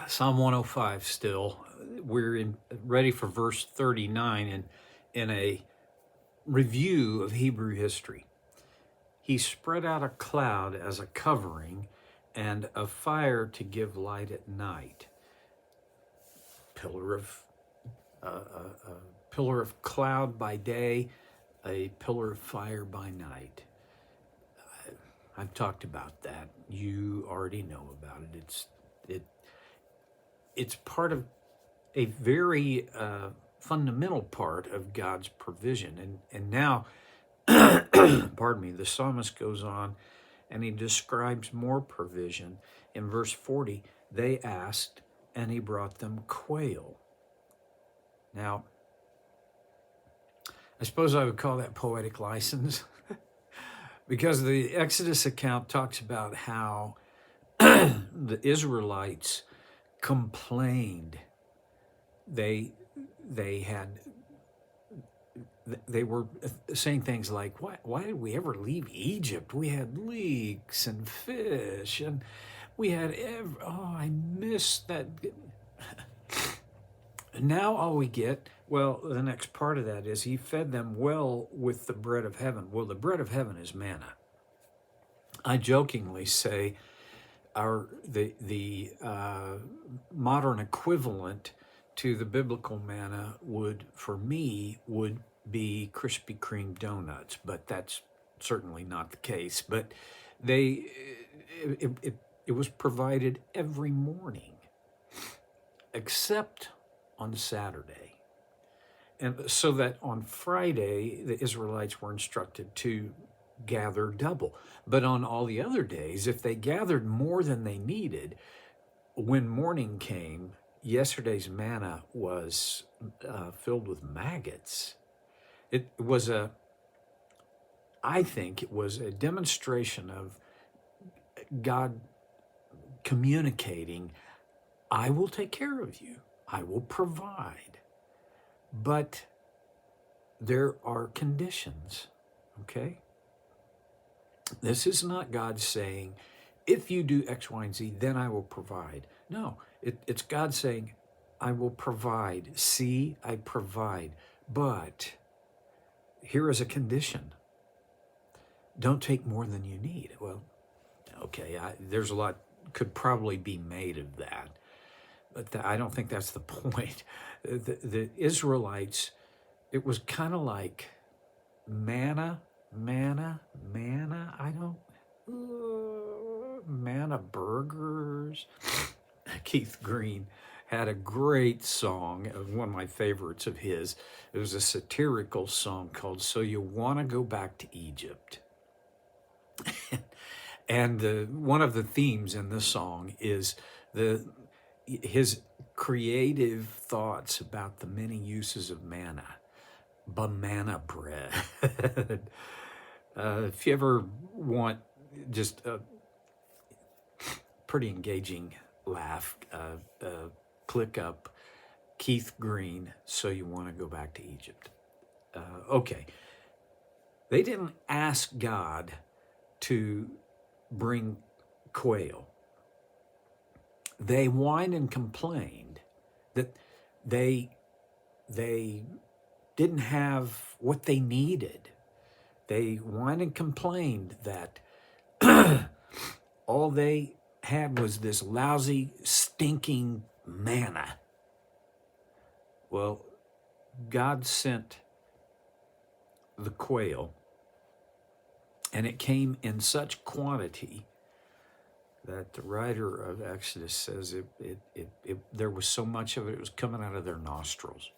Psalm 105 still. Ready for verse 39 in a review of Hebrew history. He spread out a cloud as a covering and a fire to give light at night. Pillar of pillar of cloud by day, a pillar of fire by night. I've talked about that. You already know about it. It's part of a very fundamental part of God's provision. And now, pardon me, the psalmist goes on and he describes more provision. In verse 40, they asked and he brought them quail. Now, I suppose I would call that poetic license because the Exodus account talks about how the Israelites complained. They were saying things like, why did we ever leave Egypt? We had leeks and fish, and we had I miss that. And now all we get, well, the next part of that is he fed them well with the bread of heaven. Well, the bread of heaven is manna. I jokingly say the modern equivalent to the biblical manna would be Krispy Kreme donuts, but that's certainly not the case. But it was provided every morning, except on Saturday. And so that on Friday, the Israelites were instructed to gather double. But on all the other days, if they gathered more than they needed, when morning came, yesterday's manna was filled with maggots. I think it was a demonstration of God communicating, I will take care of you. I will provide. But there are conditions, okay? This is not God saying, if you do X, Y, and Z, then I will provide. No, it's God saying, I will provide. See, I provide. But here is a condition. Don't take more than you need. Well, okay, there's a lot could probably be made of that. But I don't think that's the point. The Israelites, it was kind of like manna, manna burgers. Keith Green had a great song, one of my favorites of his. It was a satirical song called So You Want to Go Back to Egypt. And one of the themes in the song is his creative thoughts about the many uses of manna, banana bread. If you ever want just a pretty engaging laugh, click up Keith Green, So You Want to Go Back to Egypt. Okay. They didn't ask God to bring quail. They whined and complained that they didn't have what they needed. They whined and complained that all they had was this lousy, stinking manna. Well, God sent the quail, and it came in such quantity that the writer of Exodus says there was so much of it, it was coming out of their nostrils.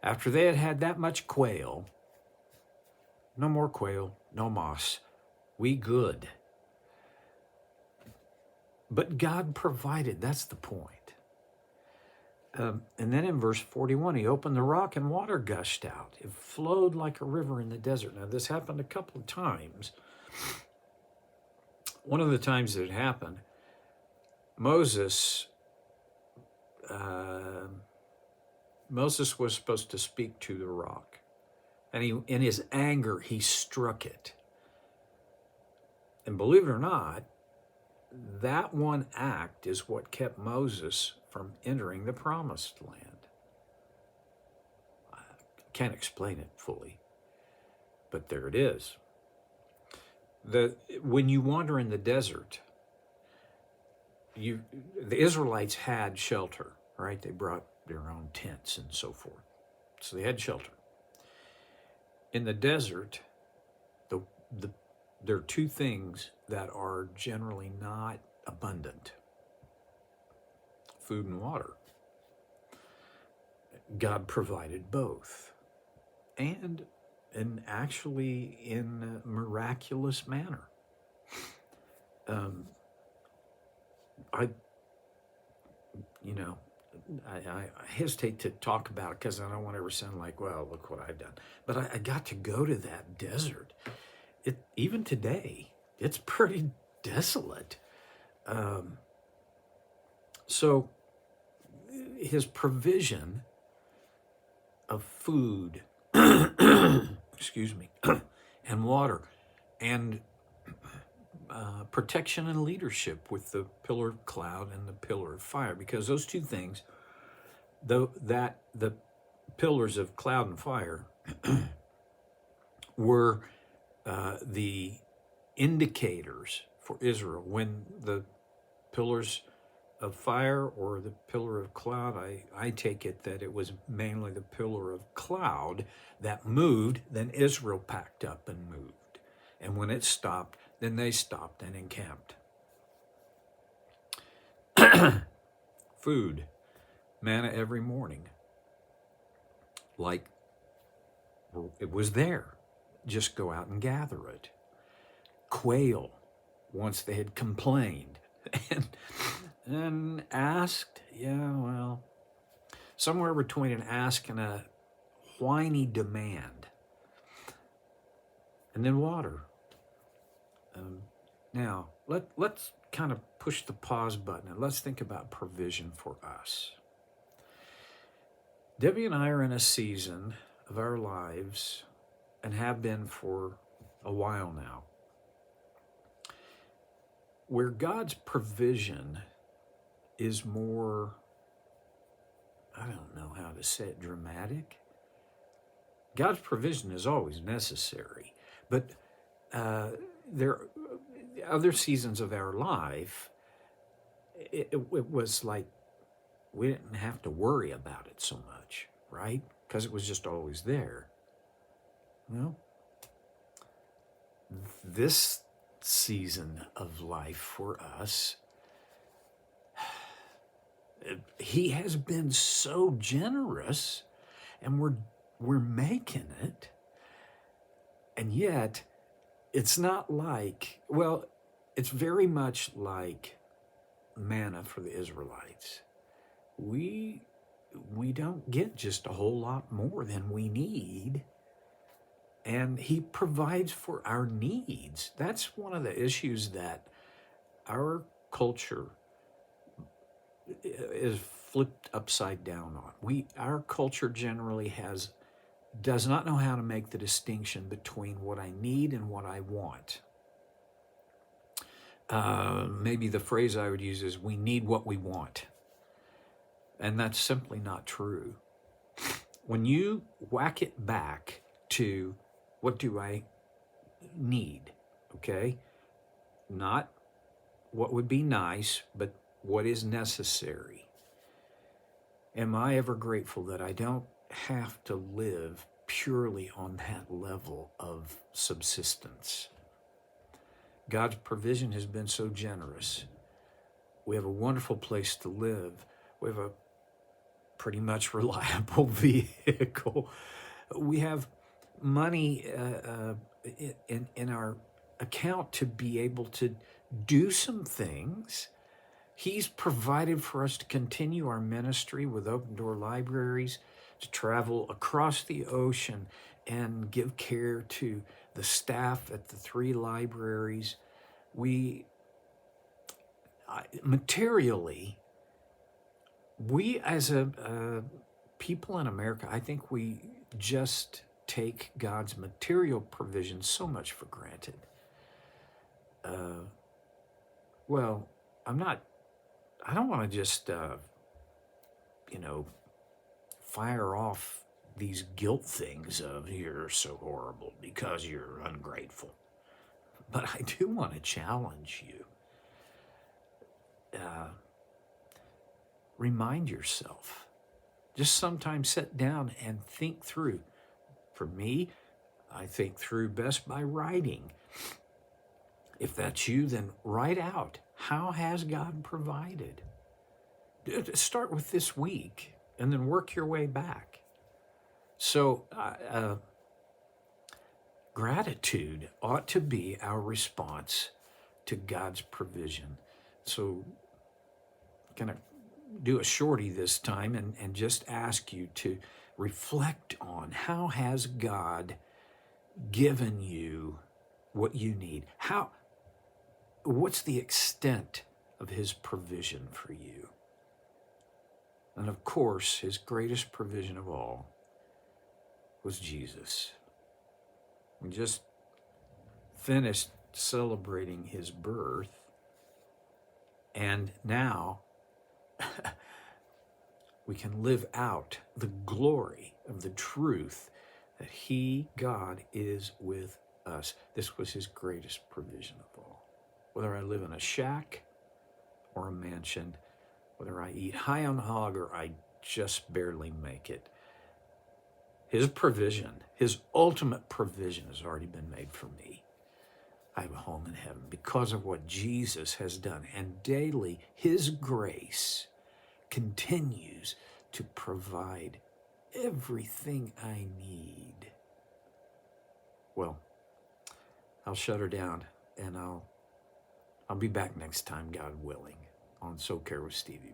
After they had had that much quail, no more quail, no moss, we good. But God provided, that's the point. And then in verse 41, he opened the rock and water gushed out. It flowed like a river in the desert. Now, this happened a couple of times. One of the times that it happened, Moses was supposed to speak to the rock. And in his anger, he struck it. And believe it or not, that one act is what kept Moses from entering the promised land. I can't explain it fully, but there it is. When you wander in the desert, the Israelites had shelter, right? They brought their own tents and so forth. So they had shelter. In the desert, there are two things that are generally not abundant: food and water. God provided both, and actually in a miraculous manner. I hesitate to talk about it because I don't want to ever sound like, well, look what I've done. But I got to go to that desert. Even today, it's pretty desolate. So his provision of food, excuse me, and water, and protection and leadership with the pillar of cloud and the pillar of fire, because those two things, the pillars of cloud and fire were the indicators for Israel. When the pillars of fire or the pillar of cloud, I take it that it was mainly the pillar of cloud that moved, then Israel packed up and moved. And when it stopped, then they stopped and encamped. Food, manna every morning. Like, it was there. Just go out and gather it. Quail, once they had complained and asked, somewhere between an ask and a whiny demand. And then water. Now, let's kind of push the pause button and let's think about provision for us. Debbie and I are in a season of our lives, and have been for a while now, where God's provision is more, I don't know how to say it, dramatic. God's provision is always necessary, but there are other seasons of our life, it was like we didn't have to worry about it so much, right? Because it was just always there. Well, this season of life for us, he has been so generous, and we're making it, and yet it's not like, well, it's very much like manna for the Israelites. We don't get just a whole lot more than we need, and he provides for our needs. That's one of the issues that our culture is flipped upside down on. Our culture generally does not know how to make the distinction between what I need and what I want. Maybe the phrase I would use is, we need what we want. And that's simply not true. When you whack it back to, what do I need? Okay? Not what would be nice, but what is necessary. Am I ever grateful that I don't have to live purely on that level of subsistence? God's provision has been so generous. We have a wonderful place to live. We have a pretty much reliable vehicle. We have money in our account to be able to do some things. He's provided for us to continue our ministry with Open Door Libraries, to travel across the ocean and give care to the staff at the 3 libraries. Materially, we as a people in America, I think we just take God's material provision so much for granted. well, I don't want to just, fire off these guilt things of you're so horrible because you're ungrateful. But I do want to challenge you. Remind yourself. Just sometimes sit down and think through. For me, I think through best by writing. If that's you, then write out, how has God provided? Start with this week and then work your way back. So gratitude ought to be our response to God's provision. So I'm going to do a shorty this time and just ask you to reflect on, how has God given you what you need? What's the extent of his provision for you? And of course, his greatest provision of all was Jesus. We just finished celebrating his birth, and now we can live out the glory of the truth that he, God, is with us. This was his greatest provision of all. Whether I live in a shack or a mansion, whether I eat high on hog or I just barely make it, his provision, his ultimate provision, has already been made for me. I have a home in heaven because of what Jesus has done. And daily, his grace continues to provide everything I need. Well, I'll shut her down, and I'll be back next time, God willing, on So Care with Stevie.